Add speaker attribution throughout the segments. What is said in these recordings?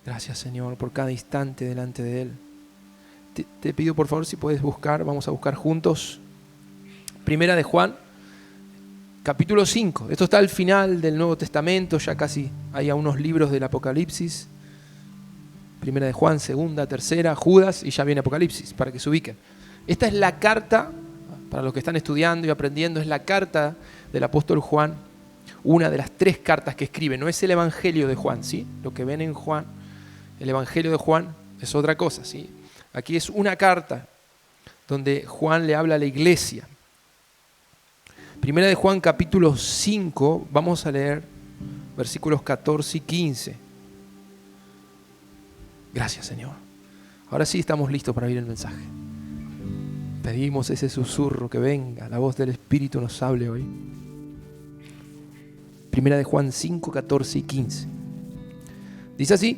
Speaker 1: Gracias, Señor, por cada instante delante de Él. Te pido, por favor, si puedes buscar, vamos a buscar juntos. Primera de Juan, capítulo 5. Esto está al final del Nuevo Testamento, ya casi hay a unos libros del Apocalipsis. Primera de Juan, segunda, tercera, Judas, y ya viene Apocalipsis, para que se ubiquen. Esta es la carta, para los que están estudiando y aprendiendo, es la carta del apóstol Juan, una de las 3 cartas que escribe. No es el Evangelio de Juan, ¿sí? Lo que ven en Juan, el Evangelio de Juan es otra cosa, ¿sí? Aquí es una carta donde Juan le habla a la iglesia. Primera de Juan, capítulo 5, vamos a leer versículos 14 y 15. Gracias, Señor. Ahora sí estamos listos para oír el mensaje. Pedimos ese susurro que venga, la voz del Espíritu nos hable hoy. Primera de Juan 5, 14 y 15. Dice así,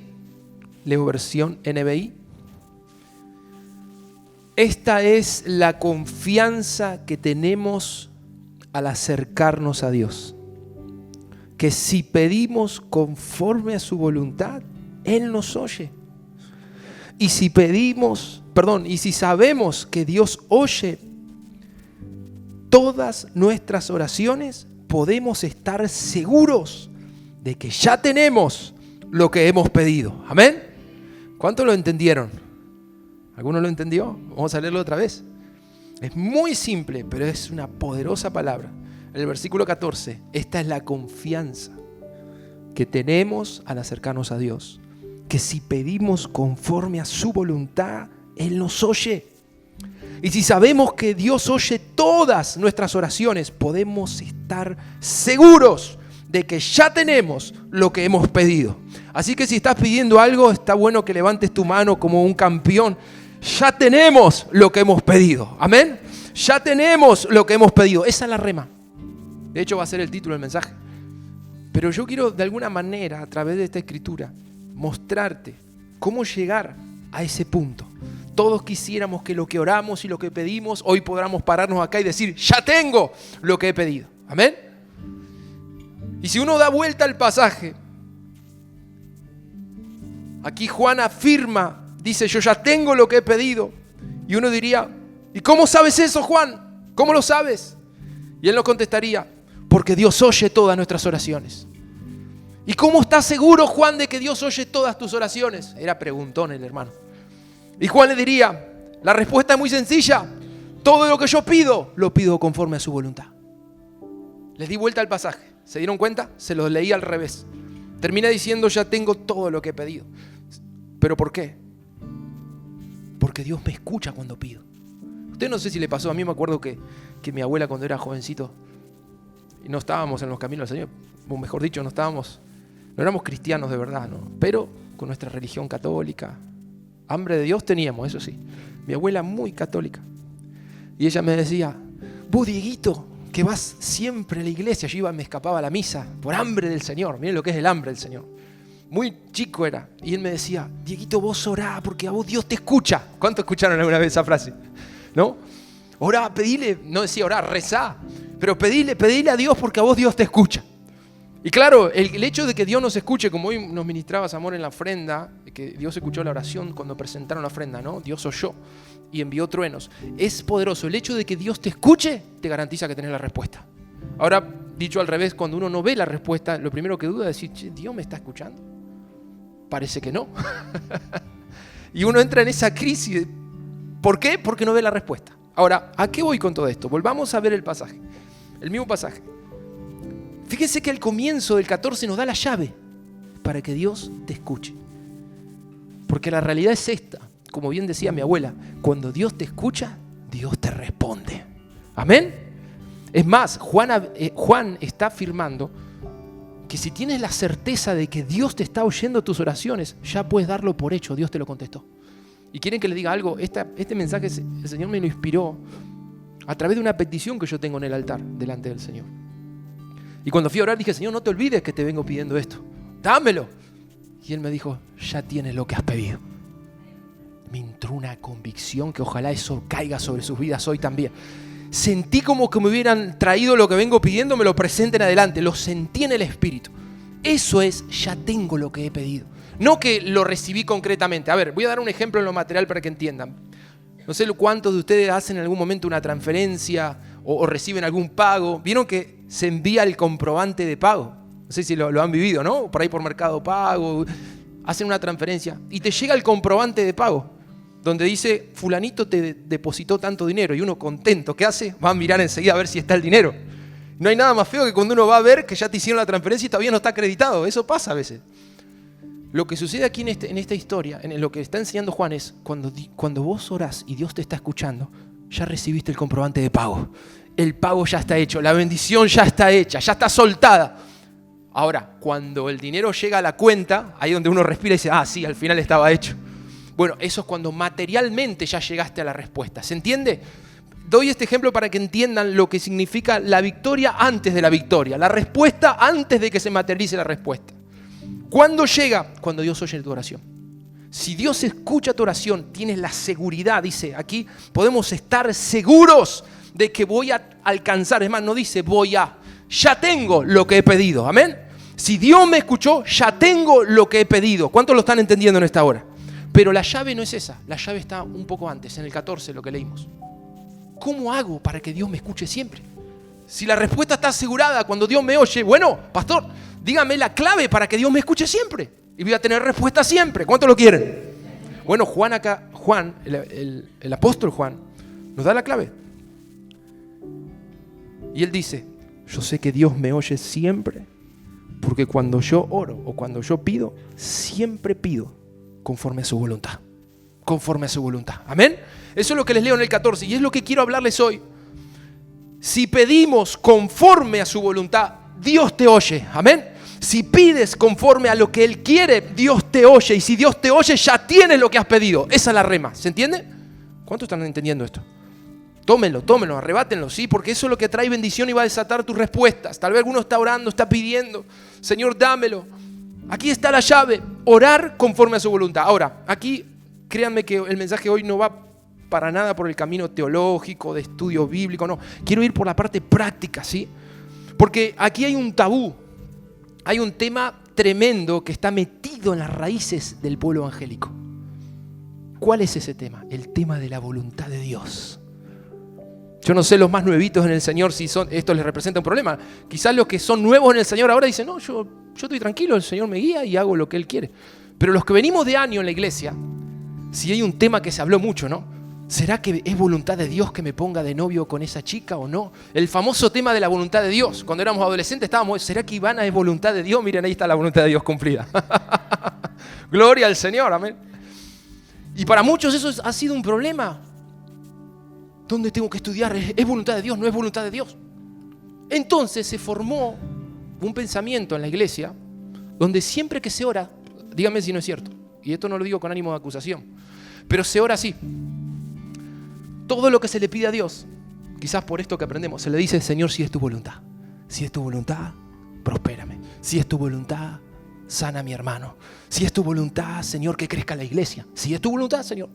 Speaker 1: leo versión NBI. Esta es la confianza que tenemos al acercarnos a Dios, que si pedimos conforme a su voluntad, Él nos oye. Y si sabemos que Dios oye todas nuestras oraciones, podemos estar seguros de que ya tenemos lo que hemos pedido. ¿Amén? ¿Cuántos lo entendieron? ¿Alguno lo entendió? Vamos a leerlo otra vez. Es muy simple, pero es una poderosa palabra. En el versículo 14, esta es la confianza que tenemos al acercarnos a Dios, que si pedimos conforme a su voluntad, Él nos oye. Y si sabemos que Dios oye todas nuestras oraciones, podemos estar seguros de que ya tenemos lo que hemos pedido. Así que si estás pidiendo algo, está bueno que levantes tu mano como un campeón. Ya tenemos lo que hemos pedido. Amén. Ya tenemos lo que hemos pedido. Esa es la rema. De hecho va a ser el título del mensaje. Pero yo quiero de alguna manera, a través de esta escritura, mostrarte cómo llegar a ese punto. Todos quisiéramos que lo que oramos y lo que pedimos, hoy podamos pararnos acá y decir, ya tengo lo que he pedido. Amén. Y si uno da vuelta al pasaje, aquí Juan afirma, dice, yo ya tengo lo que he pedido. Y uno diría, ¿y cómo sabes eso, Juan? ¿Cómo lo sabes? Y él nos contestaría, porque Dios oye todas nuestras oraciones. ¿Y cómo estás seguro, Juan, de que Dios oye todas tus oraciones? Era preguntón el hermano. Y Juan le diría, la respuesta es muy sencilla. Todo lo que yo pido, lo pido conforme a su voluntad. Les di vuelta al pasaje. ¿Se dieron cuenta? Se los leí al revés. Termina diciendo, ya tengo todo lo que he pedido. ¿Pero por qué? Porque Dios me escucha cuando pido. Usted no sé si le pasó, a mí me acuerdo que mi abuela cuando era jovencito, y no estábamos en los caminos del Señor, o mejor dicho, no éramos cristianos de verdad, ¿no? Pero con nuestra religión católica, hambre de Dios teníamos, eso sí. Mi abuela muy católica. Y ella me decía, vos Dieguito, que vas siempre a la iglesia. Yo me escapaba a la misa por hambre del Señor. Miren lo que es el hambre del Señor. Muy chico era. Y él me decía, Dieguito, vos orá porque a vos Dios te escucha. ¿Cuántos escucharon alguna vez esa frase? ¿No? Orá, pedile, no decía orá, rezá. Pero pedile a Dios porque a vos Dios te escucha. Y claro, el hecho de que Dios nos escuche, como hoy nos ministraba Amor en la ofrenda, que Dios escuchó la oración cuando presentaron la ofrenda, ¿no? Dios oyó y envió truenos. Es poderoso. El hecho de que Dios te escuche te garantiza que tenés la respuesta. Ahora, dicho al revés, cuando uno no ve la respuesta, lo primero que duda es decir, che, ¿Dios me está escuchando? Parece que no. Y uno entra en esa crisis. ¿Por qué? Porque no ve la respuesta. Ahora, ¿a qué voy con todo esto? Volvamos a ver el pasaje. El mismo pasaje. Fíjense que al comienzo del 14 nos da la llave para que Dios te escuche. Porque la realidad es esta, como bien decía mi abuela, cuando Dios te escucha, Dios te responde. ¿Amén? Es más, Juan está afirmando que si tienes la certeza de que Dios te está oyendo tus oraciones, ya puedes darlo por hecho, Dios te lo contestó. Y quieren que les diga algo, este mensaje el Señor me lo inspiró a través de una petición que yo tengo en el altar delante del Señor. Y cuando fui a orar dije, Señor, no te olvides que te vengo pidiendo esto. Dámelo. Y Él me dijo, ya tienes lo que has pedido. Me entró una convicción que ojalá eso caiga sobre sus vidas hoy también. Sentí como que me hubieran traído lo que vengo pidiendo, me lo presenten adelante. Lo sentí en el Espíritu. Eso es, ya tengo lo que he pedido. No que lo recibí concretamente. A ver, voy a dar un ejemplo en lo material para que entiendan. No sé cuántos de ustedes hacen en algún momento una transferencia o reciben algún pago. ¿Vieron que se envía el comprobante de pago? No sé si lo han vivido, ¿no? Por ahí por Mercado Pago. Hacen una transferencia y te llega el comprobante de pago donde dice, fulanito te depositó tanto dinero, y uno contento, ¿qué hace? Va a mirar enseguida a ver si está el dinero. No hay nada más feo que cuando uno va a ver que ya te hicieron la transferencia y todavía no está acreditado. Eso pasa a veces. Lo que sucede aquí en esta historia, en lo que está enseñando Juan, es cuando vos orás y Dios te está escuchando, ya recibiste el comprobante de pago. El pago ya está hecho, la bendición ya está hecha, ya está soltada. Ahora, cuando el dinero llega a la cuenta, ahí donde uno respira y dice, sí, al final estaba hecho. Bueno, eso es cuando materialmente ya llegaste a la respuesta. ¿Se entiende? Doy este ejemplo para que entiendan lo que significa la victoria antes de la victoria, la respuesta antes de que se materialice la respuesta. ¿Cuándo llega? Cuando Dios oye tu oración. Si Dios escucha tu oración, tienes la seguridad, dice aquí, podemos estar seguros de que voy a alcanzar. Es más, no dice ya tengo lo que he pedido. Amén. Si Dios me escuchó, ya tengo lo que he pedido. ¿Cuántos lo están entendiendo en esta hora? Pero la llave no es esa, la llave está un poco antes, en el 14, lo que leímos. ¿Cómo hago para que Dios me escuche siempre? Si la respuesta está asegurada cuando Dios me oye, bueno, pastor, dígame la clave para que Dios me escuche siempre. Y voy a tener respuesta siempre. ¿Cuántos lo quieren? Bueno, Juan, el apóstol Juan, nos da la clave. Y él dice, yo sé que Dios me oye siempre, porque cuando yo oro o cuando yo pido, siempre pido conforme a su voluntad. Conforme a su voluntad. ¿Amén? Eso es lo que les leo en el 14 y es lo que quiero hablarles hoy. Si pedimos conforme a su voluntad, Dios te oye. ¿Amén? Si pides conforme a lo que Él quiere, Dios te oye. Y si Dios te oye, ya tienes lo que has pedido. Esa es la rema. ¿Se entiende? ¿Cuántos están entendiendo esto? Tómenlo, arrebátenlo, ¿sí? Porque eso es lo que trae bendición y va a desatar tus respuestas. Tal vez alguno está orando, está pidiendo, Señor, dámelo. Aquí está la llave, orar conforme a su voluntad. Ahora, aquí, créanme que el mensaje hoy no va para nada por el camino teológico, de estudio bíblico, no. Quiero ir por la parte práctica, ¿sí? Porque aquí hay un tabú, hay un tema tremendo que está metido en las raíces del pueblo evangélico. ¿Cuál es ese tema? El tema de la voluntad de Dios. Yo no sé los más nuevitos en el Señor si esto les representa un problema. Quizás los que son nuevos en el Señor ahora dicen, no, yo estoy tranquilo, el Señor me guía y hago lo que Él quiere. Pero los que venimos de año en la iglesia, si hay un tema que se habló mucho, ¿no? ¿Será que es voluntad de Dios que me ponga de novio con esa chica o no? El famoso tema de la voluntad de Dios. Cuando éramos adolescentes ¿será que Ivana es voluntad de Dios? Miren, ahí está la voluntad de Dios cumplida. Gloria al Señor, amén. Y para muchos eso ha sido un problema. ¿Dónde tengo que estudiar? ¿Es voluntad de Dios? ¿No es voluntad de Dios? Entonces se formó un pensamiento en la iglesia donde siempre que se ora, díganme si no es cierto, y esto no lo digo con ánimo de acusación, pero se ora así. Todo lo que se le pide a Dios, quizás por esto que aprendemos, se le dice, Señor, si es tu voluntad. Si es tu voluntad, prospérame. Si es tu voluntad, sana a mi hermano. Si es tu voluntad, Señor, que crezca la iglesia. Si es tu voluntad, Señor.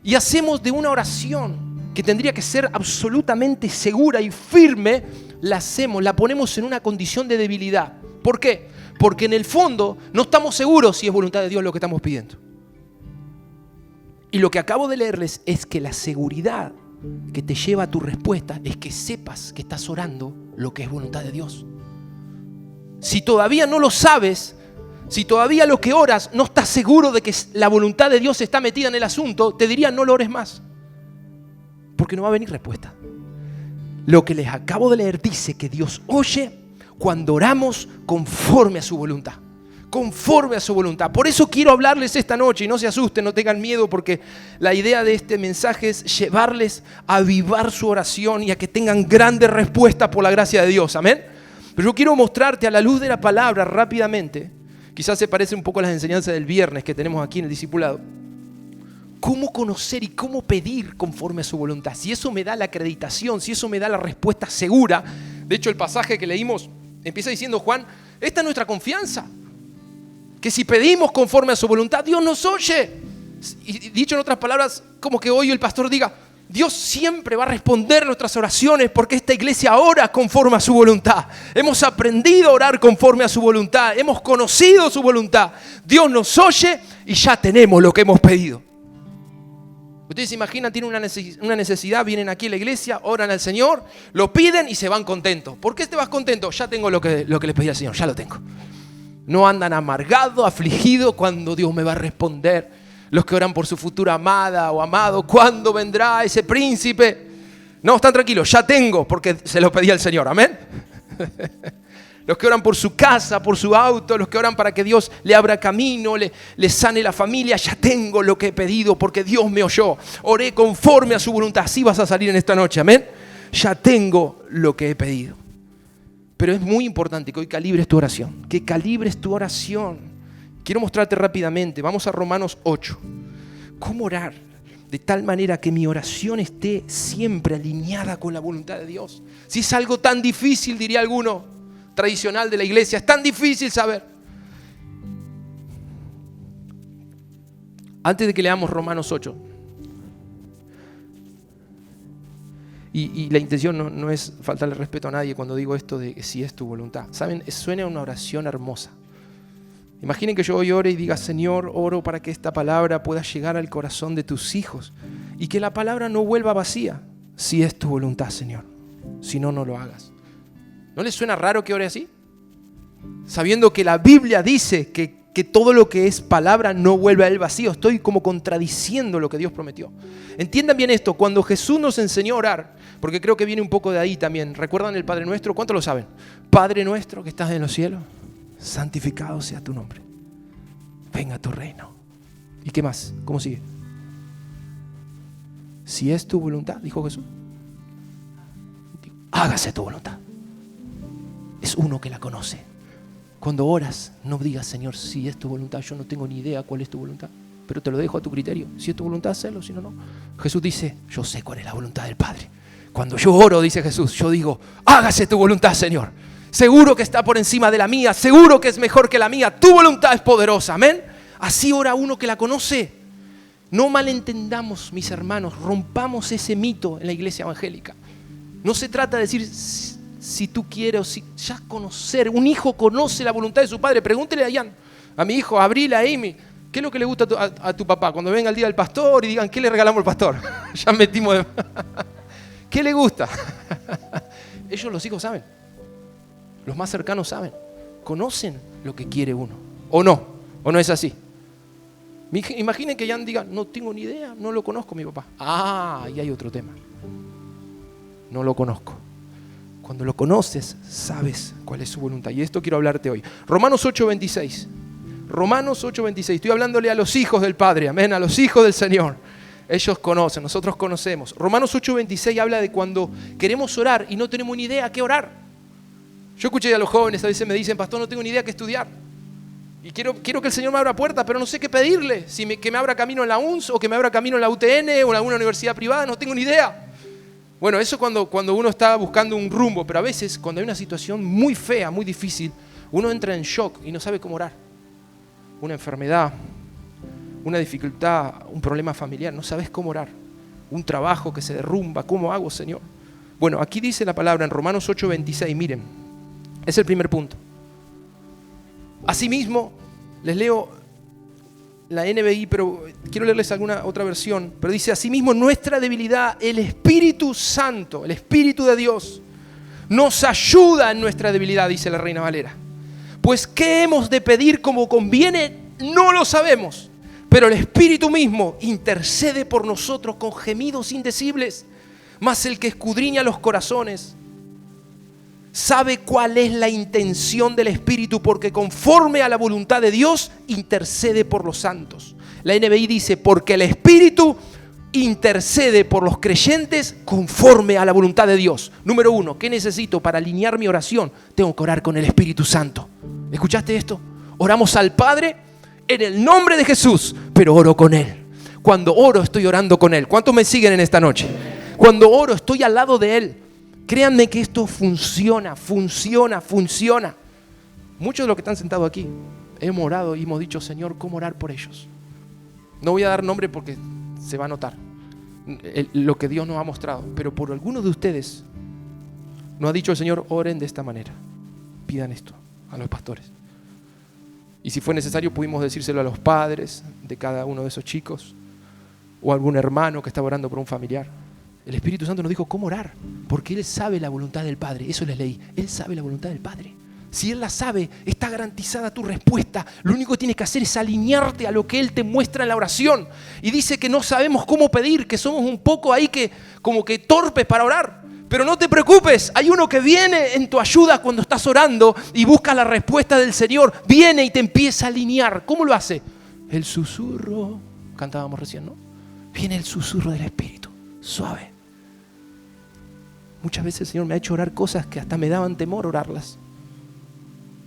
Speaker 1: Y hacemos de una oración que tendría que ser absolutamente segura y firme, la ponemos en una condición de debilidad. ¿Por qué? Porque en el fondo no estamos seguros si es voluntad de Dios lo que estamos pidiendo. Y lo que acabo de leerles es que la seguridad que te lleva a tu respuesta es que sepas que estás orando lo que es voluntad de Dios. Si todavía no lo sabes, si todavía lo que oras no estás seguro de que la voluntad de Dios está metida en el asunto, te diría no lo ores más. Porque no va a venir respuesta. Lo que les acabo de leer dice que Dios oye cuando oramos conforme a su voluntad. Conforme a su voluntad. Por eso quiero hablarles esta noche y no se asusten, no tengan miedo, porque la idea de este mensaje es llevarles a avivar su oración y a que tengan grandes respuestas por la gracia de Dios. Amén. Pero yo quiero mostrarte a la luz de la palabra rápidamente, quizás se parece un poco a las enseñanzas del viernes que tenemos aquí en el discipulado, cómo conocer y cómo pedir conforme a su voluntad. Si eso me da la acreditación, si eso me da la respuesta segura. De hecho, el pasaje que leímos empieza diciendo Juan, esta es nuestra confianza, que si pedimos conforme a su voluntad, Dios nos oye. Y dicho en otras palabras, como que hoy el pastor diga, Dios siempre va a responder nuestras oraciones porque esta iglesia ora conforme a su voluntad. Hemos aprendido a orar conforme a su voluntad. Hemos conocido su voluntad. Dios nos oye y ya tenemos lo que hemos pedido. Ustedes se imaginan, tienen una necesidad, vienen aquí a la iglesia, oran al Señor, lo piden y se van contentos. ¿Por qué te vas contento? Ya tengo lo que les pedí al Señor, ya lo tengo. No andan amargados, afligidos cuando Dios me va a responder. Los que oran por su futura amada o amado, ¿cuándo vendrá ese príncipe? No, están tranquilos, ya tengo, porque se lo pedí al Señor, amén. Los que oran por su casa, por su auto, los que oran para que Dios le abra camino, le sane la familia, ya tengo lo que he pedido porque Dios me oyó. Oré conforme a su voluntad, así vas a salir en esta noche, amén. Ya tengo lo que he pedido. Pero es muy importante que hoy calibres tu oración, que calibres tu oración. Quiero mostrarte rápidamente, vamos a Romanos 8. ¿Cómo orar de tal manera que mi oración esté siempre alineada con la voluntad de Dios? Si es algo tan difícil, diría alguno tradicional de la iglesia, es tan difícil saber. Antes de que leamos Romanos 8, y la intención no es faltarle respeto a nadie cuando digo esto de que si es tu voluntad. ¿Saben? Suena una oración hermosa. Imaginen que yo hoy ore y diga, Señor, oro para que esta palabra pueda llegar al corazón de tus hijos y que la palabra no vuelva vacía. Si es tu voluntad, Señor. Si no, no lo hagas. ¿No les suena raro que ore así? Sabiendo que la Biblia dice que todo lo que es palabra no vuelve a él vacío. Estoy como contradiciendo lo que Dios prometió. Entiendan bien esto. Cuando Jesús nos enseñó a orar, porque creo que viene un poco de ahí también. ¿Recuerdan el Padre Nuestro? ¿Cuántos lo saben? Padre nuestro que estás en los cielos, santificado sea tu nombre. Venga tu reino. ¿Y qué más? ¿Cómo sigue? Si es tu voluntad, dijo Jesús, hágase tu voluntad. Es uno que la conoce. Cuando oras, no digas, Señor, si es tu voluntad. Yo no tengo ni idea cuál es tu voluntad, pero te lo dejo a tu criterio. Si es tu voluntad, hazlo, si no, no. Jesús dice, yo sé cuál es la voluntad del Padre. Cuando yo oro, dice Jesús, yo digo, hágase tu voluntad, Señor. Seguro que está por encima de la mía, seguro que es mejor que la mía. Tu voluntad es poderosa, amén. Así ora uno que la conoce. No malentendamos, mis hermanos, rompamos ese mito en la iglesia evangélica. No se trata de decir si tú quieres o si ya conocer. Un hijo conoce la voluntad de su padre. Pregúntele a Ian, a mi hijo, a Abril, a Amy, ¿qué es lo que le gusta a tu papá? Cuando venga el día del pastor y digan, ¿qué le regalamos al pastor? Ya metimos de... ¿Qué le gusta? Ellos, los hijos, saben. Los más cercanos saben. Conocen lo que quiere uno. ¿O no es así? Imaginen que Jan diga, no tengo ni idea, no lo conozco mi papá. Y hay otro tema. No lo conozco. Cuando lo conoces, sabes cuál es su voluntad. Y esto quiero hablarte hoy. Romanos 8:26. Romanos 8:26. Estoy hablándole a los hijos del Padre, amén, a los hijos del Señor. Ellos conocen, nosotros conocemos. Romanos 8:26 habla de cuando queremos orar y no tenemos ni idea qué orar. Yo escuché a los jóvenes, a veces me dicen, pastor, no tengo ni idea qué estudiar. Y quiero que el Señor me abra puertas, pero no sé qué pedirle. Que me abra camino en la UNS o que me abra camino en la UTN o en alguna universidad privada, no tengo ni idea. Bueno, eso cuando uno está buscando un rumbo, pero a veces cuando hay una situación muy fea, muy difícil, uno entra en shock y no sabe cómo orar. Una enfermedad, una dificultad, un problema familiar, no sabes cómo orar. Un trabajo que se derrumba, ¿cómo hago, Señor? Bueno, aquí dice la palabra en Romanos 8:26, miren, es el primer punto. Asimismo, les leo la NBI, pero quiero leerles alguna otra versión. Pero dice, asimismo, nuestra debilidad, el Espíritu Santo, el Espíritu de Dios, nos ayuda en nuestra debilidad, dice la Reina Valera. Pues, ¿qué hemos de pedir como conviene? No lo sabemos. Pero el Espíritu mismo intercede por nosotros con gemidos indecibles. Mas el que escudriña los corazones sabe cuál es la intención del Espíritu, porque conforme a la voluntad de Dios intercede por los santos. La NBI dice, porque el Espíritu intercede por los creyentes conforme a la voluntad de Dios. Número 1, ¿qué necesito para alinear mi oración? Tengo que orar con el Espíritu Santo. ¿Escuchaste esto? Oramos al Padre en el nombre de Jesús, pero oro con Él. Cuando oro estoy orando con Él. ¿Cuántos me siguen en esta noche? Cuando oro estoy al lado de Él. Créanme que esto funciona. Muchos de los que están sentados aquí hemos orado y hemos dicho, Señor, ¿cómo orar por ellos? No voy a dar nombre porque se va a notar. lo que Dios nos ha mostrado. Pero por algunos de ustedes nos ha dicho el Señor, oren de esta manera. Pidan esto a los pastores. Y si fue necesario pudimos decírselo a los padres de cada uno de esos chicos o a algún hermano que estaba orando por un familiar. El Espíritu Santo nos dijo cómo orar, porque Él sabe la voluntad del Padre. Eso les leí. Él sabe la voluntad del Padre. Si Él la sabe, está garantizada tu respuesta. Lo único que tienes que hacer es alinearte a lo que Él te muestra en la oración. Y dice que no sabemos cómo pedir, que somos un poco ahí como que torpes para orar. Pero no te preocupes, hay uno que viene en tu ayuda cuando estás orando y buscas la respuesta del Señor. Viene y te empieza a alinear. ¿Cómo lo hace? El susurro, cantábamos recién, ¿no? Viene el susurro del Espíritu, suave. Muchas veces el Señor me ha hecho orar cosas que hasta me daban temor orarlas.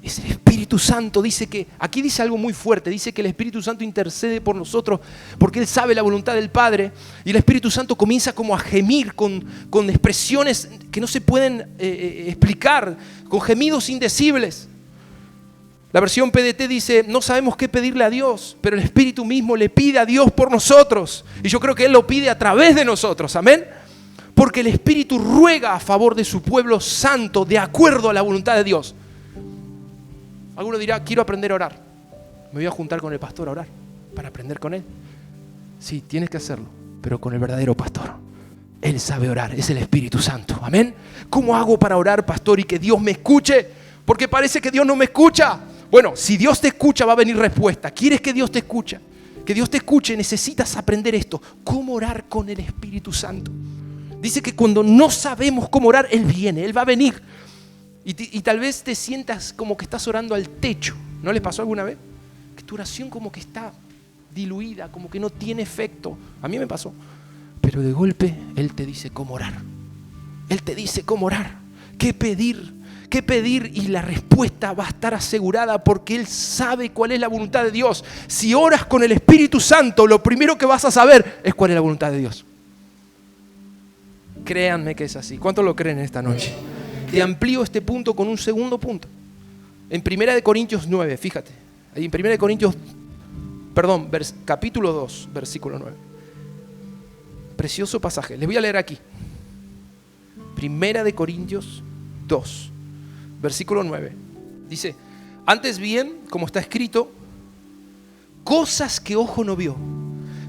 Speaker 1: Es el Espíritu Santo, dice que, aquí dice algo muy fuerte, dice que el Espíritu Santo intercede por nosotros porque Él sabe la voluntad del Padre y el Espíritu Santo comienza como a gemir con expresiones que no se pueden explicar, con gemidos indecibles. La versión PDT dice, no sabemos qué pedirle a Dios, pero el Espíritu mismo le pide a Dios por nosotros y yo creo que Él lo pide a través de nosotros, amén. Porque el Espíritu ruega a favor de su pueblo santo de acuerdo a la voluntad de Dios. Alguno dirá, quiero aprender a orar. Me voy a juntar con el pastor a orar para aprender con él. Sí, tienes que hacerlo, pero con el verdadero pastor. Él sabe orar, es el Espíritu Santo. Amén. ¿Cómo hago para orar, pastor, y que Dios me escuche? Porque parece que Dios no me escucha. Bueno, si Dios te escucha va a venir respuesta. ¿Quieres que Dios te escuche? Que Dios te escuche, necesitas aprender esto. ¿Cómo orar con el Espíritu Santo? Dice que cuando no sabemos cómo orar, Él viene, Él va a venir. Y tal vez te sientas como que estás orando al techo. ¿No les pasó alguna vez? Que tu oración como que está diluida, como que no tiene efecto. A mí me pasó. Pero de golpe Él te dice cómo orar. Él te dice cómo orar. ¿Qué pedir? ¿Qué pedir? Y la respuesta va a estar asegurada porque Él sabe cuál es la voluntad de Dios. Si oras con el Espíritu Santo, lo primero que vas a saber es cuál es la voluntad de Dios. Créanme que es así. ¿Cuántos lo creen esta noche? Te amplío este punto con un segundo punto. En 1 Corintios 9, fíjate. Ahí en 1 Corintios, capítulo 2, versículo 9. Precioso pasaje. Les voy a leer aquí. 1 Corintios 2, versículo 9. Dice, antes bien, como está escrito, cosas que ojo no vio,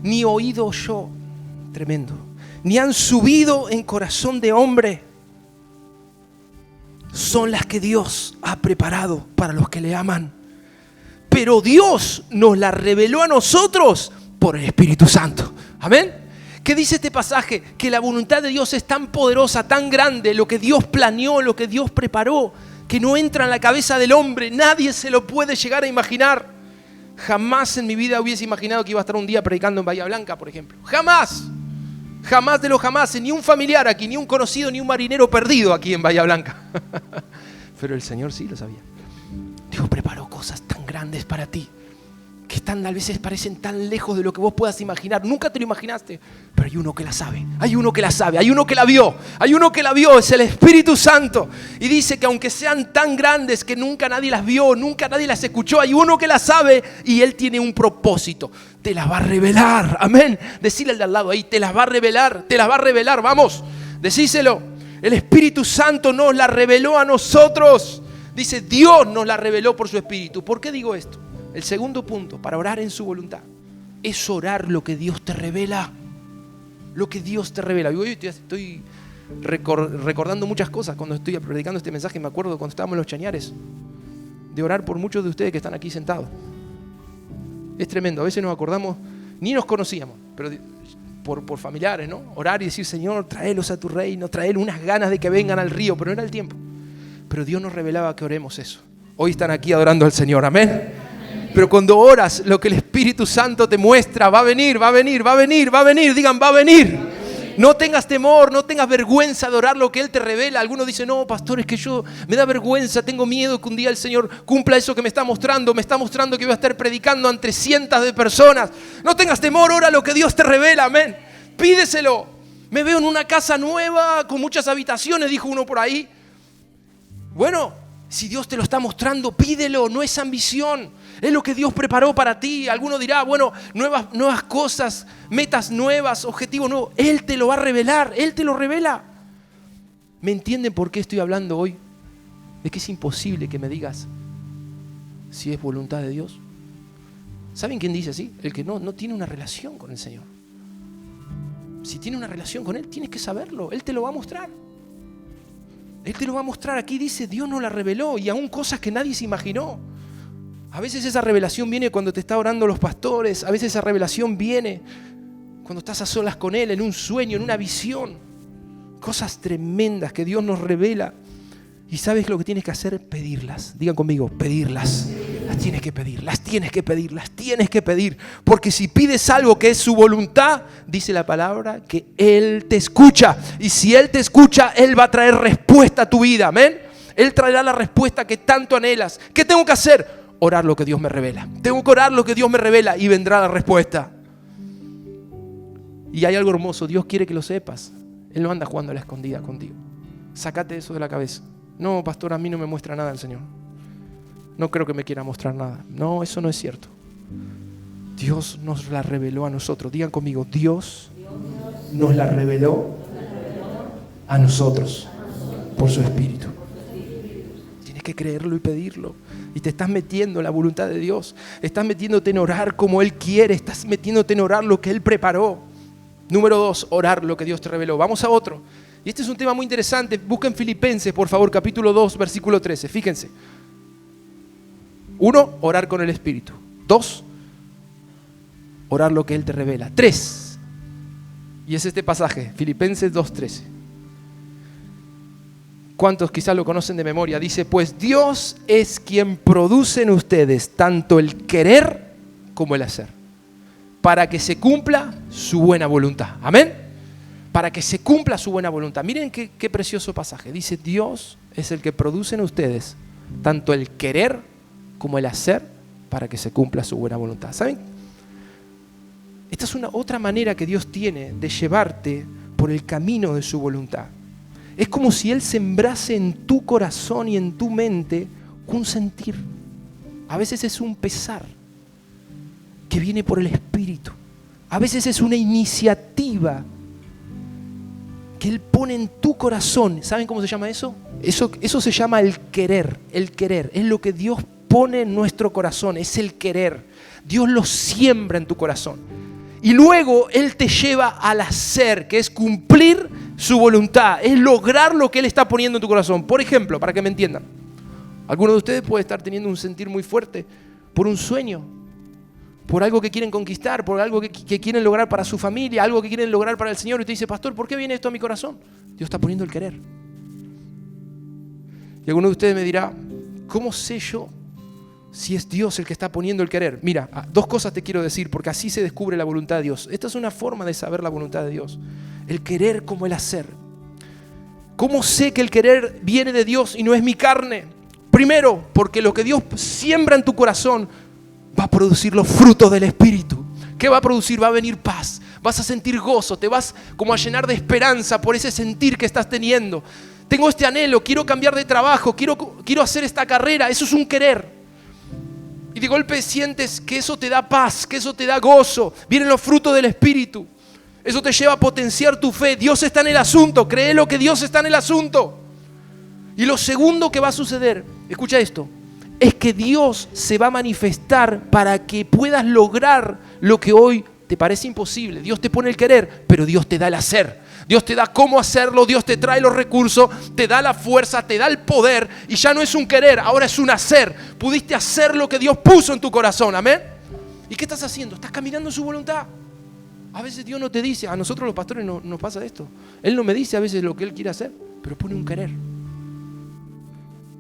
Speaker 1: ni oído oyó, tremendo, ni han subido en corazón de hombre, son las que Dios ha preparado para los que le aman. Pero Dios nos las reveló a nosotros por el Espíritu Santo. Amén. ¿Qué dice este pasaje? Que la voluntad de Dios es tan poderosa, tan grande, lo que Dios planeó, lo que Dios preparó, que no entra en la cabeza del hombre. Nadie se lo puede llegar a imaginar. Jamás en mi vida hubiese imaginado que iba a estar un día predicando en Bahía Blanca, por ejemplo. Jamás. Jamás de los jamás, ni un familiar aquí, ni un conocido, ni un marinero perdido aquí en Bahía Blanca. Pero el Señor sí lo sabía. Dios preparó cosas tan grandes para ti, que a veces parecen tan lejos de lo que vos puedas imaginar. Nunca te lo imaginaste, pero hay uno que la sabe, hay uno que la sabe, hay uno que la vio, es el Espíritu Santo. Y dice que aunque sean tan grandes que nunca nadie las vio, nunca nadie las escuchó, hay uno que las sabe y Él tiene un propósito. Te las va a revelar, amén. Decile al de al lado ahí, te las va a revelar, vamos, decíselo. El Espíritu Santo nos la reveló a nosotros. Dice, Dios nos la reveló por su Espíritu. ¿Por qué digo esto? El segundo punto, para orar en su voluntad, es orar lo que Dios te revela. Lo que Dios te revela. Yo estoy recordando muchas cosas cuando estoy predicando este mensaje. Me acuerdo cuando estábamos en los Chañares, de orar por muchos de ustedes que están aquí sentados. Es tremendo, a veces nos acordamos, ni nos conocíamos, pero por familiares, ¿no? Orar y decir, Señor, tráelos a tu reino, tráelos unas ganas de que vengan al río, pero no era el tiempo. Pero Dios nos revelaba que oremos eso. Hoy están aquí adorando al Señor, amén. Pero cuando oras, lo que el Espíritu Santo te muestra, va a venir, digan, va a venir. No tengas temor, no tengas vergüenza de orar lo que Él te revela. Algunos dicen, no, pastor, es que yo me da vergüenza, tengo miedo que un día el Señor cumpla eso que me está mostrando que voy a estar predicando ante cientos de personas. No tengas temor, ora lo que Dios te revela, amén. Pídeselo. Me veo en una casa nueva con muchas habitaciones, dijo uno por ahí. Bueno, si Dios te lo está mostrando, pídelo, no es ambición. Es lo que Dios preparó para ti. Alguno dirá, bueno, nuevas cosas, metas nuevas, objetivos nuevos. Él te lo va a revelar, Él te lo revela. ¿Me entienden por qué estoy hablando hoy? De que es imposible que me digas si es voluntad de Dios. ¿Saben quién dice así? El que no tiene una relación con el Señor. Si tiene una relación con Él, tienes que saberlo. Él te lo va a mostrar. Él te lo va a mostrar. Aquí dice, Dios nos la reveló y aún cosas que nadie se imaginó. A veces esa revelación viene cuando te está orando los pastores. A veces esa revelación viene cuando estás a solas con Él, en un sueño, en una visión. Cosas tremendas que Dios nos revela. Y ¿sabes lo que tienes que hacer? Pedirlas. Digan conmigo, pedirlas. Las tienes que pedir, las tienes que pedir, las tienes que pedir. Porque si pides algo que es su voluntad, dice la palabra, que Él te escucha. Y si Él te escucha, Él va a traer respuesta a tu vida. Amén. Él traerá la respuesta que tanto anhelas. ¿Qué tengo que hacer? Orar lo que Dios me revela. Tengo que orar lo que Dios me revela y vendrá la respuesta. Y hay algo hermoso, Dios quiere que lo sepas. Él no anda jugando a la escondida contigo. Sácate eso de la cabeza. No, pastor, a mí no me muestra nada el Señor. No creo que me quiera mostrar nada. No, eso no es cierto. Dios nos la reveló a nosotros. Digan conmigo, Dios nos la reveló a nosotros por su Espíritu. Tienes que creerlo y pedirlo. Y te estás metiendo en la voluntad de Dios. Estás metiéndote en orar como Él quiere. Estás metiéndote en orar lo que Él preparó. Número 2, orar lo que Dios te reveló. Vamos a otro. Y este es un tema muy interesante. Busquen Filipenses, por favor, capítulo 2, versículo 13. Fíjense. 1, orar con el Espíritu. 2, orar lo que Él te revela. 3, y es este pasaje, Filipenses 2:13. ¿Cuántos quizás lo conocen de memoria? Dice, pues Dios es quien produce en ustedes tanto el querer como el hacer, para que se cumpla su buena voluntad. Amén. Para que se cumpla su buena voluntad. Miren qué precioso pasaje. Dice, Dios es el que produce en ustedes tanto el querer como el hacer para que se cumpla su buena voluntad. ¿Saben? Esta es una otra manera que Dios tiene de llevarte por el camino de su voluntad. Es como si Él sembrase en tu corazón y en tu mente un sentir. A veces es un pesar que viene por el Espíritu. A veces es una iniciativa que Él pone en tu corazón. ¿Saben cómo se llama eso? Eso se llama el querer. El querer es lo que Dios pone en nuestro corazón, es el querer. Dios lo siembra en tu corazón. Y luego Él te lleva al hacer, que es cumplir su voluntad, es lograr lo que Él está poniendo en tu corazón. Por ejemplo, para que me entiendan, alguno de ustedes puede estar teniendo un sentir muy fuerte por un sueño, por algo que quieren conquistar, por algo que quieren lograr para su familia, algo que quieren lograr para el Señor. Y usted dice, pastor, ¿por qué viene esto a mi corazón? Dios está poniendo el querer. Y alguno de ustedes me dirá, ¿cómo sé yo si es Dios el que está poniendo el querer? Mira, 2 cosas te quiero decir, porque así se descubre la voluntad de Dios. Esta es una forma de saber la voluntad de Dios. El querer como el hacer. ¿Cómo sé que el querer viene de Dios y no es mi carne? Primero, porque lo que Dios siembra en tu corazón va a producir los frutos del Espíritu. ¿Qué va a producir? Va a venir paz. Vas a sentir gozo. Te vas como a llenar de esperanza por ese sentir que estás teniendo. Tengo este anhelo, quiero cambiar de trabajo, quiero hacer esta carrera. Eso es un querer. Y de golpe sientes que eso te da paz, que eso te da gozo. Vienen los frutos del Espíritu. Eso te lleva a potenciar tu fe. Dios está en el asunto. Créelo que Dios está en el asunto. Y lo segundo que va a suceder, escucha esto, es que Dios se va a manifestar para que puedas lograr lo que hoy te parece imposible. Dios te pone el querer, pero Dios te da el hacer. Dios te da cómo hacerlo, Dios te trae los recursos, te da la fuerza, te da el poder. Y ya no es un querer, ahora es un hacer. Pudiste hacer lo que Dios puso en tu corazón, amén. ¿Y qué estás haciendo? Estás caminando en su voluntad. A veces Dios no te dice, a nosotros los pastores nos pasa esto. Él no me dice a veces lo que Él quiere hacer, pero pone un querer.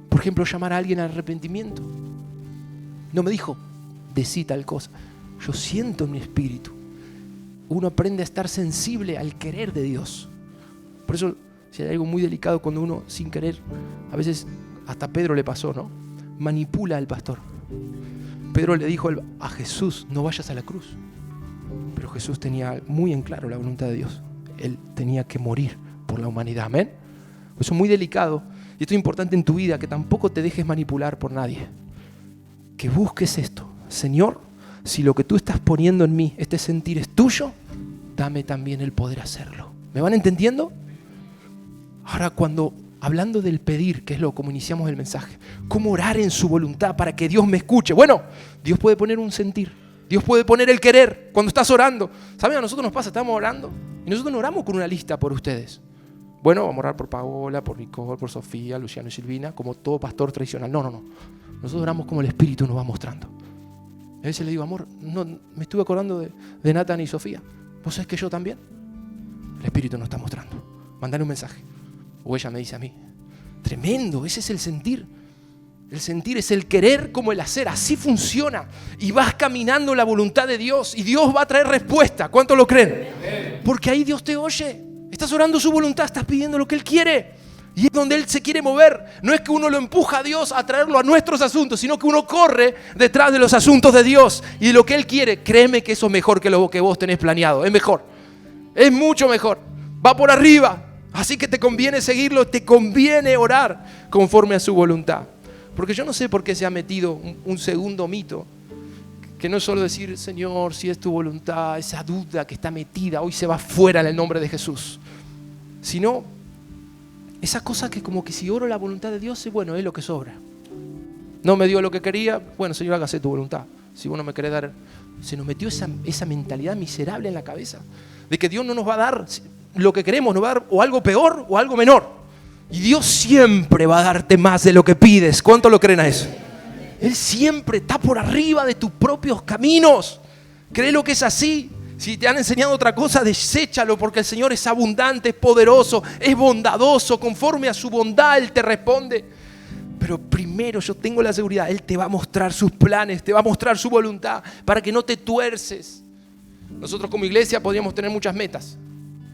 Speaker 1: Por ejemplo, llamar a alguien al arrepentimiento. No me dijo, decí tal cosa. Yo siento en mi espíritu. Uno aprende a estar sensible al querer de Dios. Por eso, si hay algo muy delicado cuando uno, sin querer, a veces hasta a Pedro le pasó, ¿no? Manipula al pastor. Pedro le dijo a Jesús, no vayas a la cruz. Pero Jesús tenía muy en claro la voluntad de Dios. Él tenía que morir por la humanidad, amén. Eso es muy delicado. Y esto es importante en tu vida, que tampoco te dejes manipular por nadie. Que busques esto, Señor, si lo que tú estás poniendo en mí, este sentir es tuyo, dame también el poder hacerlo. ¿Me van entendiendo? Ahora, hablando del pedir, que es como iniciamos el mensaje, ¿cómo orar en su voluntad para que Dios me escuche? Bueno, Dios puede poner un sentir, Dios puede poner el querer cuando estás orando. ¿Saben? A nosotros nos pasa, estamos orando y nosotros no oramos con una lista por ustedes. Bueno, vamos a orar por Paola, por Nicole, por Sofía, Luciano y Silvina, como todo pastor tradicional. No. Nosotros oramos como el Espíritu nos va mostrando. A veces le digo, amor, no, me estuve acordando de Nathan y Sofía. ¿Vos sabés que yo también? El Espíritu nos está mostrando. Mandale un mensaje. O ella me dice a mí. Tremendo, ese es el sentir. El sentir es el querer como el hacer. Así funciona. Y vas caminando en la voluntad de Dios. Y Dios va a traer respuesta. ¿Cuántos lo creen? Porque ahí Dios te oye. Estás orando su voluntad, estás pidiendo lo que Él quiere. Y es donde Él se quiere mover. No es que uno lo empuja a Dios a traerlo a nuestros asuntos, sino que uno corre detrás de los asuntos de Dios y de lo que Él quiere. Créeme que eso es mejor que lo que vos tenés planeado. Es mejor. Es mucho mejor. Va por arriba. Así que te conviene seguirlo, te conviene orar conforme a su voluntad. Porque yo no sé por qué se ha metido un segundo mito, que no es solo decir, Señor, si es tu voluntad, esa duda que está metida, hoy se va fuera en el nombre de Jesús. Sino esa cosa que como que si oro la voluntad de Dios, bueno, es lo que sobra. No me dio lo que quería, bueno, Señor, hágase tu voluntad. Si vos no me querés dar, se nos metió esa mentalidad miserable en la cabeza, de que Dios no nos va a dar lo que queremos, nos va a dar o algo peor o algo menor. Y Dios siempre va a darte más de lo que pides. ¿Cuánto lo creen a eso? Él siempre está por arriba de tus propios caminos. Créelo que es así. Si te han enseñado otra cosa, deséchalo, porque el Señor es abundante, es poderoso, es bondadoso. Conforme a su bondad Él te responde. Pero primero yo tengo la seguridad, Él te va a mostrar sus planes, te va a mostrar su voluntad para que no te tuerces. Nosotros como iglesia podríamos tener muchas metas.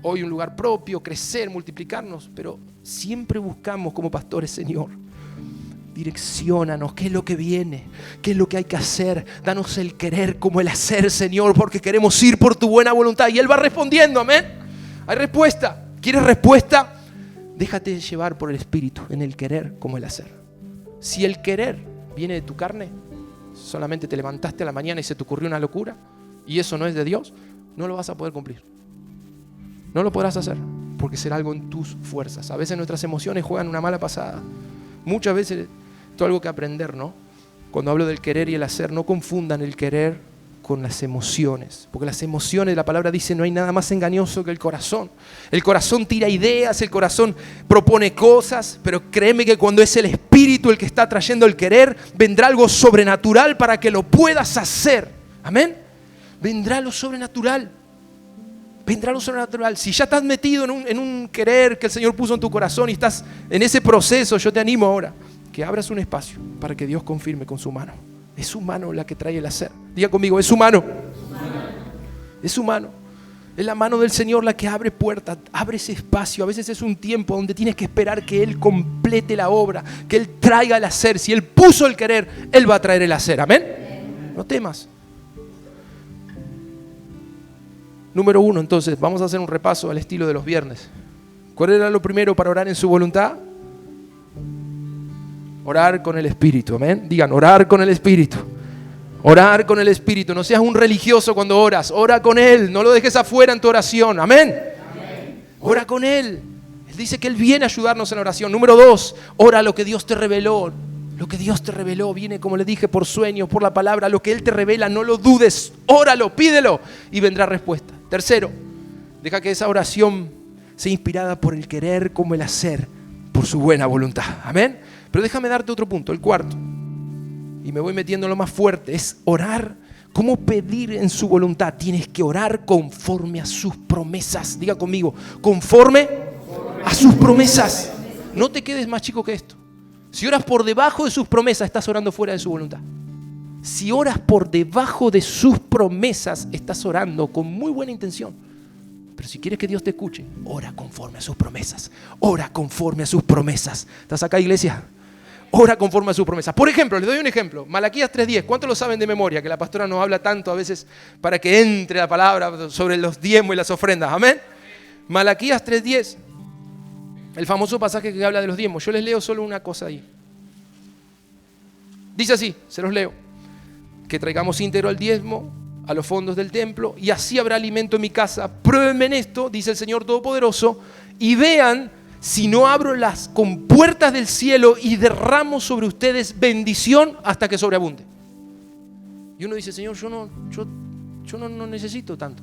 Speaker 1: Hoy un lugar propio, crecer, multiplicarnos, pero siempre buscamos como pastores, Señor, direcciónanos, qué es lo que viene, qué es lo que hay que hacer, danos el querer como el hacer, Señor, porque queremos ir por tu buena voluntad. Y Él va respondiendo, amén. Hay respuesta. ¿Quieres respuesta? Déjate llevar por el Espíritu en el querer como el hacer. Si el querer viene de tu carne, solamente te levantaste a la mañana y se te ocurrió una locura, y eso no es de Dios, no lo vas a poder cumplir. No lo podrás hacer, porque será algo en tus fuerzas. A veces nuestras emociones juegan una mala pasada. Muchas veces, esto es algo que aprender, ¿no? Cuando hablo del querer y el hacer, no confundan el querer con las emociones. Porque las emociones, la palabra dice, no hay nada más engañoso que el corazón. El corazón tira ideas, el corazón propone cosas, pero créeme que cuando es el Espíritu el que está trayendo el querer, vendrá algo sobrenatural para que lo puedas hacer. ¿Amén? Vendrá lo sobrenatural. Vendrá lo sobrenatural. Si ya estás metido en un querer que el Señor puso en tu corazón y estás en ese proceso, yo te animo ahora que abras un espacio para que Dios confirme con su mano. Es su mano la que trae el hacer. Diga conmigo, es su mano. Es su mano. Es la mano del Señor la que abre puertas, abre ese espacio. A veces es un tiempo donde tienes que esperar que Él complete la obra, que Él traiga el hacer. Si Él puso el querer, Él va a traer el hacer. Amén. No temas. Número 1, entonces, vamos a hacer un repaso al estilo de los viernes. ¿Cuál era lo primero para orar en su voluntad? Orar con el Espíritu, amén. Digan, orar con el Espíritu. Orar con el Espíritu. No seas un religioso cuando oras. Ora con Él. No lo dejes afuera en tu oración, amén. Ora con Él. Él dice que Él viene a ayudarnos en la oración. Número 2, ora lo que Dios te reveló. Lo que Dios te reveló viene, como le dije, por sueños, por la palabra. Lo que Él te revela, no lo dudes. Óralo, pídelo y vendrá respuesta. Tercero, deja que esa oración sea inspirada por el querer como el hacer, por su buena voluntad. Amén. Pero déjame darte otro punto, el cuarto. Y me voy metiendo en lo más fuerte. Es orar. ¿Cómo pedir en su voluntad? Tienes que orar conforme a sus promesas. Diga conmigo, conforme a sus promesas. No te quedes más chico que esto. Si oras por debajo de sus promesas, estás orando fuera de su voluntad. Si oras por debajo de sus promesas, estás orando con muy buena intención. Pero si quieres que Dios te escuche, ora conforme a sus promesas. Ora conforme a sus promesas. ¿Estás acá, iglesia? Ora conforme a sus promesas. Por ejemplo, les doy un ejemplo. Malaquías 3:10. ¿Cuántos lo saben de memoria? Que la pastora nos habla tanto a veces para que entre la palabra sobre los diezmos y las ofrendas. Amén. Malaquías 3:10. El famoso pasaje que habla de los diezmos. Yo les leo solo una cosa ahí. Dice así, se los leo. que traigamos íntegro el diezmo a los fondos del templo, y así habrá alimento en mi casa. Pruébenme en esto, dice el Señor Todopoderoso, y vean si no abro las compuertas del cielo y derramo sobre ustedes bendición hasta que sobreabunde. Y uno dice, Señor, yo no necesito tanto.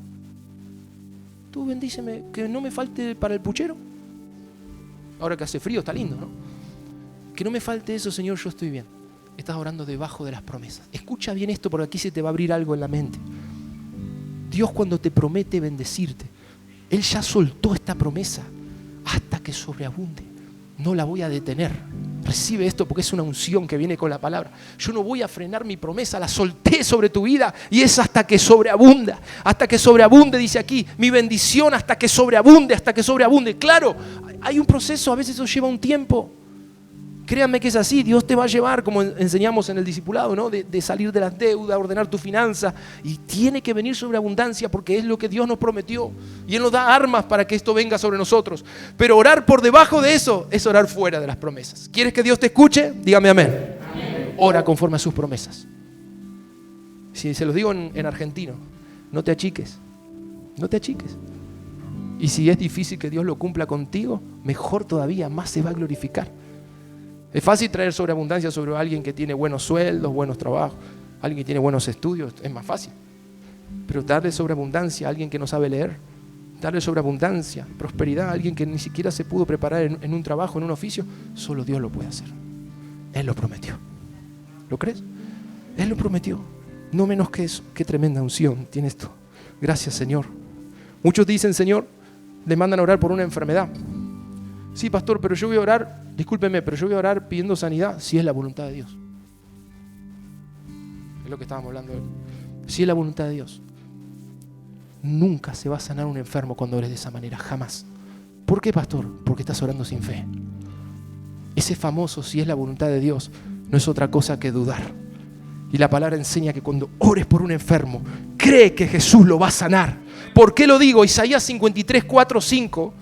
Speaker 1: Tú bendíceme, que no me falte para el puchero. Ahora que hace frío está lindo, ¿no? Que no me falte eso, Señor, yo estoy bien. Estás orando debajo de las promesas. Escucha bien esto, porque aquí se te va a abrir algo en la mente. Dios, cuando te promete bendecirte, Él ya soltó esta promesa hasta que sobreabunde. No la voy a detener. Recibe esto, porque es una unción que viene con la palabra. Yo no voy a frenar mi promesa, la solté sobre tu vida, y es hasta que sobreabunda. Hasta que sobreabunde, dice aquí, mi bendición hasta que sobreabunde, hasta que sobreabunde. Claro, hay un proceso, a veces eso lleva un tiempo. Créanme que es así. Dios te va a llevar, como enseñamos en el discipulado, ¿no? de salir de las deudas, ordenar tu finanza, y tiene que venir sobre abundancia, porque es lo que Dios nos prometió, y Él nos da armas para que esto venga sobre nosotros. Pero orar por debajo de eso es orar fuera de las promesas. ¿Quieres que Dios te escuche? Dígame amén. Amén. Ora conforme a sus promesas. Si se los digo en argentino, no te achiques, no te achiques. Y si es difícil que Dios lo cumpla contigo, mejor todavía, más se va a glorificar. Es fácil traer sobreabundancia sobre alguien que tiene buenos sueldos, buenos trabajos, alguien que tiene buenos estudios, es más fácil. Pero darle sobreabundancia a alguien que no sabe leer, darle sobreabundancia, prosperidad a alguien que ni siquiera se pudo preparar en un trabajo, en un oficio, solo Dios lo puede hacer. Él lo prometió. ¿Lo crees? Él lo prometió. No menos que eso. Qué tremenda unción tiene esto. Gracias, Señor. Muchos dicen, Señor, le mandan a orar por una enfermedad. Sí, pastor, pero yo voy a orar, discúlpeme, pero yo voy a orar pidiendo sanidad si es la voluntad de Dios. Es lo que estábamos hablando hoy. Si es la voluntad de Dios. Nunca se va a sanar un enfermo cuando ores de esa manera, jamás. ¿Por qué, pastor? Porque estás orando sin fe. Ese famoso, si es la voluntad de Dios, no es otra cosa que dudar. Y la palabra enseña que cuando ores por un enfermo, cree que Jesús lo va a sanar. ¿Por qué lo digo? Isaías 53, 4, 5,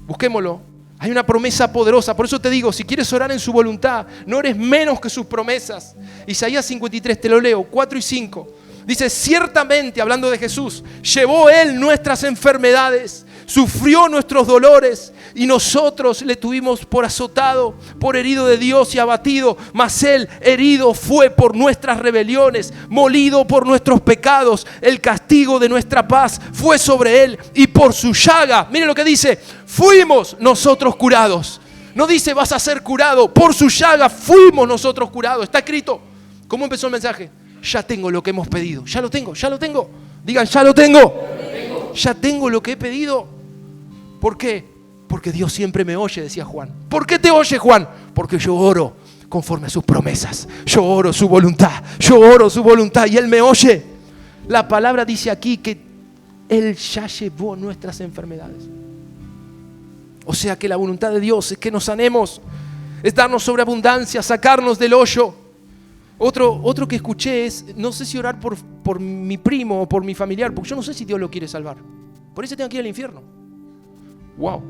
Speaker 1: busquémoslo. Hay una promesa poderosa, por eso te digo, si quieres orar en su voluntad, no eres menos que sus promesas. Isaías 53, te lo leo, 4 y 5. Dice, ciertamente, hablando de Jesús, llevó Él nuestras enfermedades, sufrió nuestros dolores, y nosotros le tuvimos por azotado, por herido de Dios y abatido. Mas Él herido fue por nuestras rebeliones, molido por nuestros pecados. El castigo de nuestra paz fue sobre Él, y por su llaga, miren lo que dice, fuimos nosotros curados. No dice vas a ser curado, por su llaga fuimos nosotros curados. Está escrito. ¿Cómo empezó el mensaje? Ya tengo lo que hemos pedido. Ya lo tengo, ya lo tengo. Digan, ya lo tengo. Ya tengo lo que he pedido. ¿Por qué? Porque Dios siempre me oye, decía Juan. ¿Por qué te oye, Juan? Porque yo oro conforme a sus promesas. Yo oro su voluntad. Yo oro su voluntad y Él me oye. La palabra dice aquí que Él ya llevó nuestras enfermedades. O sea que la voluntad de Dios es que nos sanemos, es darnos sobreabundancia, sacarnos del hoyo. Otro que escuché es, no sé si orar por mi primo o por mi familiar, porque yo no sé si Dios lo quiere salvar. Por eso tengo que ir al infierno. Wow.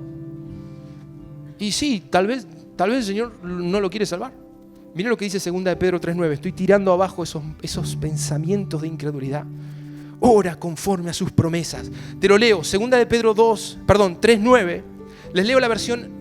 Speaker 1: Y sí, tal vez el Señor no lo quiere salvar. Miren lo que dice 2 de Pedro 3:9. Estoy tirando abajo esos pensamientos de incredulidad. Ora conforme a sus promesas. Te lo leo, 2 de Pedro 3:9. Les leo la versión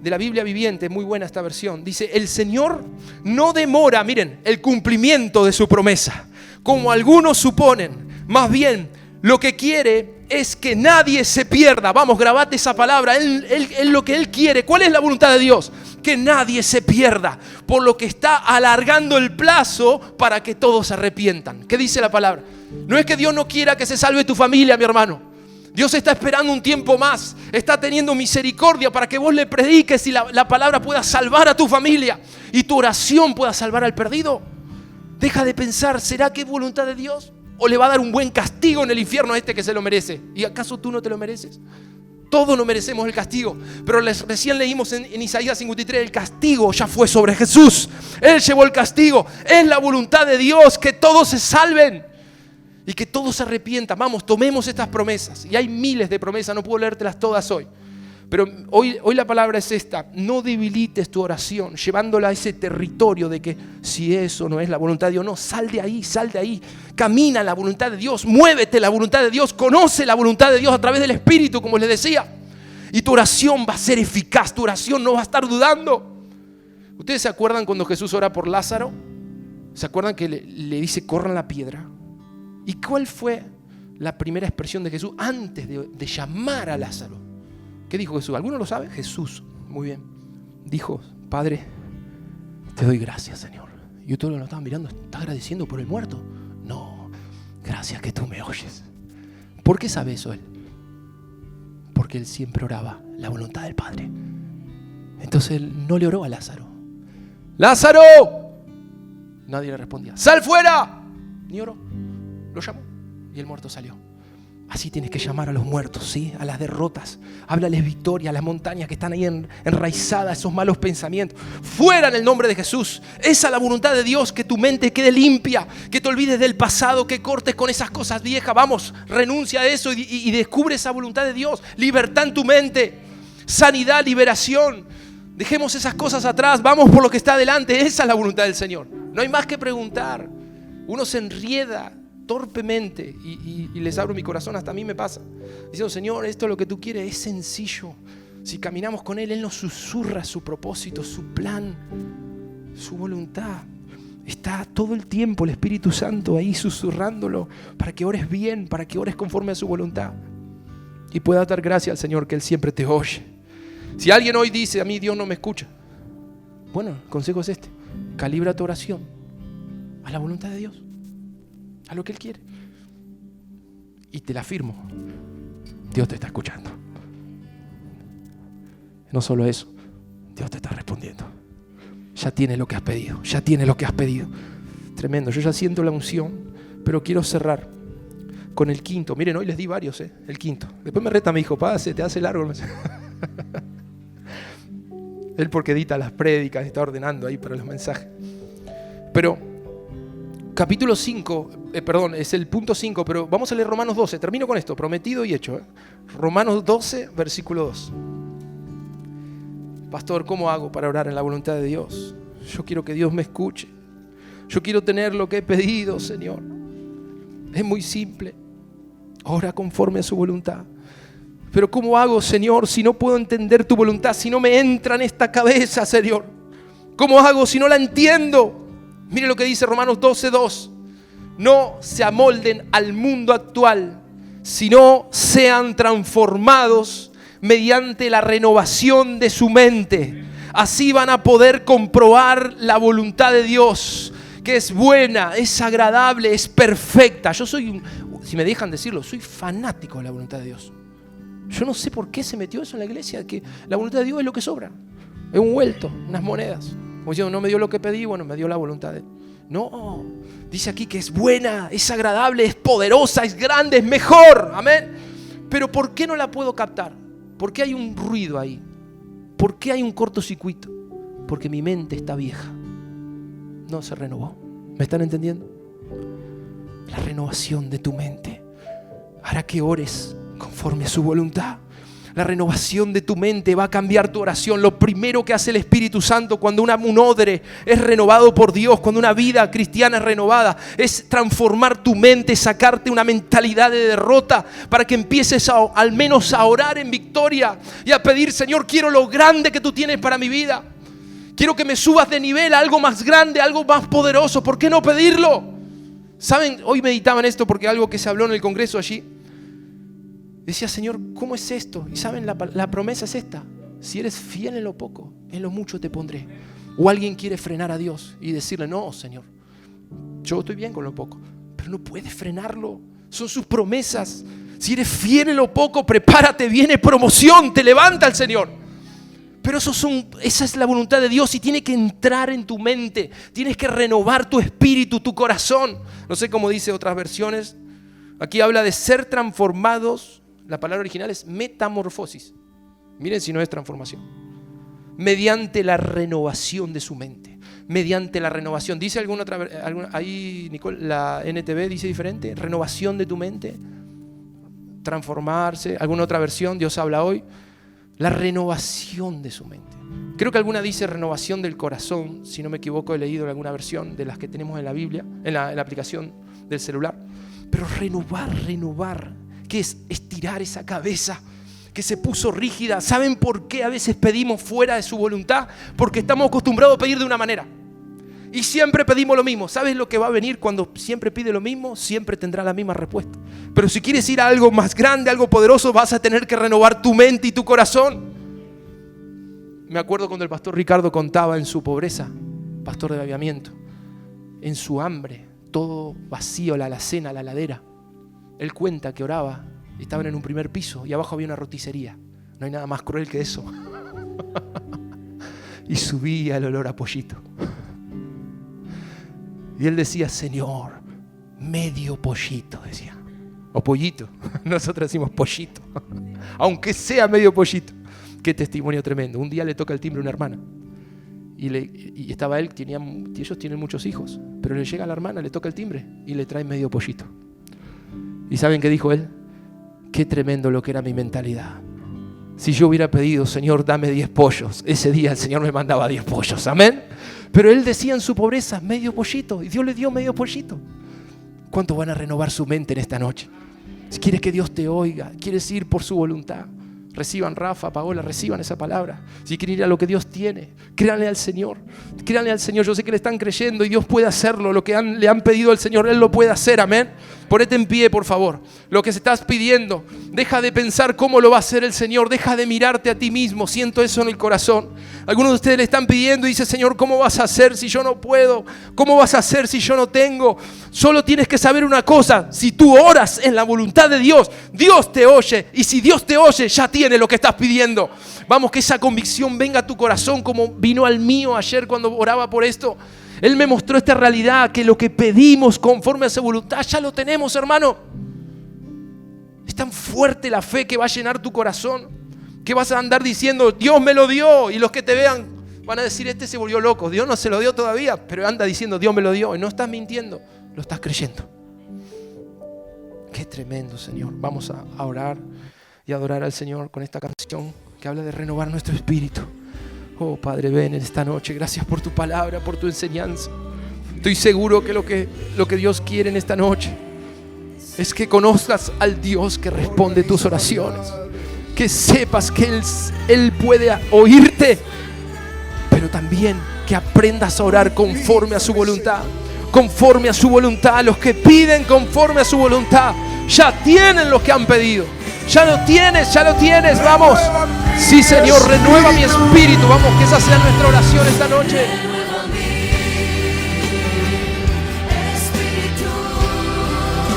Speaker 1: de la Biblia viviente, muy buena esta versión. Dice, el Señor no demora, miren, el cumplimiento de su promesa, como algunos suponen. Más bien, lo que quiere es que nadie se pierda. Vamos, grabate esa palabra. Él lo que Él quiere. ¿Cuál es la voluntad de Dios? Que nadie se pierda. Por lo que está alargando el plazo para que todos se arrepientan. ¿Qué dice la palabra? No es que Dios no quiera que se salve tu familia, mi hermano. Dios está esperando un tiempo más. Está teniendo misericordia para que vos le prediques y la palabra pueda salvar a tu familia. Y tu oración pueda salvar al perdido. Deja de pensar, ¿será que es voluntad de Dios? ¿O le va a dar un buen castigo en el infierno a este que se lo merece? ¿Y acaso tú no te lo mereces? Todos no merecemos el castigo. Pero recién leímos en Isaías 53, el castigo ya fue sobre Jesús. Él llevó el castigo. Es la voluntad de Dios que todos se salven y que todos se arrepientan. Vamos, tomemos estas promesas. Y hay miles de promesas, no puedo leértelas todas hoy. Pero hoy la palabra es esta: no debilites tu oración llevándola a ese territorio de que si eso no es la voluntad de Dios. No, sal de ahí, camina en la voluntad de Dios, muévete en la voluntad de Dios, conoce la voluntad de Dios a través del Espíritu, como les decía. Y tu oración va a ser eficaz, tu oración no va a estar dudando. ¿Ustedes se acuerdan cuando Jesús ora por Lázaro? ¿Se acuerdan que le dice corran la piedra? ¿Y cuál fue la primera expresión de Jesús antes de llamar a Lázaro? ¿Qué dijo Jesús? ¿Alguno lo sabe? Jesús, muy bien, dijo: Padre, te doy gracias, Señor. Y todos lo estaban mirando: ¿está agradeciendo por el muerto? No, gracias que tú me oyes. ¿Por qué sabe eso él? Porque él siempre oraba la voluntad del Padre. Entonces él no le oró a Lázaro: ¡Lázaro! Nadie le respondía: ¡sal fuera! Ni oró, lo llamó y el muerto salió. Así tienes que llamar a los muertos, ¿sí? A las derrotas. Háblales victoria a las montañas que están ahí enraizadas, esos malos pensamientos. Fuera en el nombre de Jesús. Esa es la voluntad de Dios, que tu mente quede limpia, que te olvides del pasado, que cortes con esas cosas viejas. Vamos, renuncia a eso y descubre esa voluntad de Dios. Libertad en tu mente, sanidad, liberación. Dejemos esas cosas atrás, vamos por lo que está adelante. Esa es la voluntad del Señor. No hay más que preguntar. Uno se enrieda torpemente y les abro mi corazón, hasta a mí me pasa, diciendo: Señor, esto es lo que tú quieres, es sencillo. Si caminamos con Él, Él nos susurra su propósito, su plan, su voluntad. Está todo el tiempo el Espíritu Santo ahí susurrándolo para que ores bien, para que ores conforme a su voluntad y puedas dar gracias al Señor que Él siempre te oye. Si alguien hoy dice: a mí Dios no me escucha, bueno, el consejo es este: calibra tu oración a la voluntad de Dios, a lo que Él quiere. Y te la afirmo, Dios te está escuchando. No solo eso, Dios te está respondiendo. Ya tiene lo que has pedido, ya tiene lo que has pedido. Tremendo, yo ya siento la unción, pero quiero cerrar con el quinto. Miren, hoy les di varios, el quinto. Después me reta, me dijo: se te hace largo. Él porque edita las prédicas, está ordenando ahí para los mensajes. Pero capítulo 5, es el punto 5, pero vamos a leer Romanos 12. Termino con esto, prometido y hecho. Romanos 12, versículo 2. Pastor, ¿cómo hago para orar en la voluntad de Dios? Yo quiero que Dios me escuche. Yo quiero tener lo que he pedido, Señor. Es muy simple. Ora conforme a su voluntad. Pero ¿cómo hago, Señor, si no puedo entender tu voluntad? Si no me entra en esta cabeza, Señor. ¿Cómo hago si no la entiendo? Mire lo que dice Romanos 12:2. No se amolden al mundo actual, sino sean transformados mediante la renovación de su mente. Así van a poder comprobar la voluntad de Dios, que es buena, es agradable, es perfecta. Yo soy, si me dejan decirlo, soy fanático de la voluntad de Dios. Yo no sé por qué se metió eso en la iglesia, que la voluntad de Dios es lo que sobra. Es un vuelto, unas monedas. Como diciendo: no me dio lo que pedí, bueno, me dio la voluntad de Él. No, dice aquí que es buena, es agradable, es poderosa, es grande, es mejor. Amén. Pero ¿por qué no la puedo captar? ¿Por qué hay un ruido ahí? ¿Por qué hay un cortocircuito? Porque mi mente está vieja. No se renovó. ¿Me están entendiendo? La renovación de tu mente hará que ores conforme a su voluntad. La renovación de tu mente va a cambiar tu oración. Lo primero que hace el Espíritu Santo cuando un odre es renovado por Dios, cuando una vida cristiana es renovada, es transformar tu mente, sacarte una mentalidad de derrota para que empieces al menos a orar en victoria y a pedir: Señor, quiero lo grande que tú tienes para mi vida. Quiero que me subas de nivel a algo más grande, algo más poderoso. ¿Por qué no pedirlo? ¿Saben? Hoy meditaba en esto porque algo que se habló en el congreso allí. Decía: Señor, ¿cómo es esto? Y saben, la promesa es esta: si eres fiel en lo poco, en lo mucho te pondré. O alguien quiere frenar a Dios y decirle: no, Señor, yo estoy bien con lo poco. Pero no puedes frenarlo. Son sus promesas. Si eres fiel en lo poco, prepárate, viene promoción, te levanta el Señor. Pero esa es la voluntad de Dios y tiene que entrar en tu mente. Tienes que renovar tu espíritu, tu corazón. No sé cómo dice otras versiones. Aquí habla de ser transformados. La palabra original es metamorfosis. Miren si no es transformación. Mediante la renovación de su mente. Mediante la renovación. ¿Dice alguna otra? Ahí, Nicole, la NTV dice diferente. Renovación de tu mente. Transformarse. ¿Alguna otra versión? Dios habla hoy. La renovación de su mente. Creo que alguna dice renovación del corazón, si no me equivoco, he leído en alguna versión de las que tenemos en la Biblia, en la aplicación del celular. Pero renovar, ¿qué es? Estirar esa cabeza que se puso rígida. ¿Saben por qué a veces pedimos fuera de su voluntad? Porque estamos acostumbrados a pedir de una manera. Y siempre pedimos lo mismo. ¿Sabes lo que va a venir cuando siempre pide lo mismo? Siempre tendrá la misma respuesta. Pero si quieres ir a algo más grande, algo poderoso, vas a tener que renovar tu mente y tu corazón. Me acuerdo cuando el pastor Ricardo contaba en su pobreza, pastor de avivamiento, en su hambre, todo vacío, la alacena, la heladera. Él cuenta que oraba, estaban en un primer piso y abajo había una roticería. No hay nada más cruel que eso. Y subía el olor a pollito. Y él decía, Señor, medio pollito, decía. O pollito. Nosotros decimos pollito. Aunque sea medio pollito. Qué testimonio tremendo. Un día le toca el timbre a una hermana. Y estaba él, ellos tienen muchos hijos. Pero le llega a la hermana, le toca el timbre y le trae medio pollito. ¿Y saben qué dijo él? Qué tremendo lo que era mi mentalidad. Si yo hubiera pedido, Señor, dame 10 pollos. Ese día el Señor me mandaba 10 pollos. Amén. Pero él decía en su pobreza, medio pollito. Y Dios le dio medio pollito. ¿Cuántos van a renovar su mente en esta noche? Si quieres que Dios te oiga, quieres ir por su voluntad, reciban, Rafa, Paola, reciban esa palabra. Si quieren ir a lo que Dios tiene, créanle al Señor. Créanle al Señor. Yo sé que le están creyendo y Dios puede hacerlo. Lo que le han pedido al Señor, Él lo puede hacer. Amén. Ponete en pie, por favor. Lo que se estás pidiendo, deja de pensar cómo lo va a hacer el Señor. Deja de mirarte a ti mismo. Siento eso en el corazón. Algunos de ustedes le están pidiendo y dicen, Señor, ¿cómo vas a hacer si yo no puedo? ¿Cómo vas a hacer si yo no tengo? Solo tienes que saber una cosa. Si tú oras en la voluntad de Dios, Dios te oye. Y si Dios te oye, ya tiene lo que estás pidiendo. Vamos, que esa convicción venga a tu corazón como vino al mío ayer cuando oraba por esto. Él me mostró esta realidad, que lo que pedimos conforme a su voluntad ya lo tenemos, hermano. Es tan fuerte la fe que va a llenar tu corazón, que vas a andar diciendo, Dios me lo dio, y los que te vean van a decir, este se volvió loco. Dios no se lo dio todavía, pero anda diciendo, Dios me lo dio, y no estás mintiendo, lo estás creyendo. Qué tremendo, Señor. Vamos a orar y adorar al Señor con esta canción que habla de renovar nuestro espíritu. Oh, Padre, ven en esta noche. Gracias por tu palabra, por tu enseñanza. Estoy seguro que lo que Dios quiere en esta noche es que conozcas al Dios que responde tus oraciones. Que sepas que Él puede oírte, pero también que aprendas a orar conforme a su voluntad. Conforme a su voluntad. Los que piden conforme a su voluntad ya tienen lo que han pedido. Ya lo tienes, vamos. Sí, Señor, renueva mi espíritu. Vamos, que esa sea nuestra oración esta noche.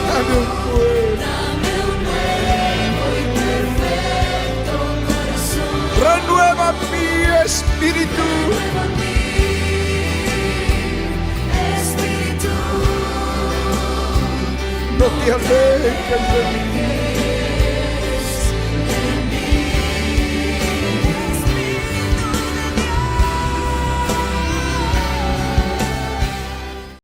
Speaker 2: Dame un nuevo y perfecto corazón. Renueva mi espíritu. No te alejes de mí.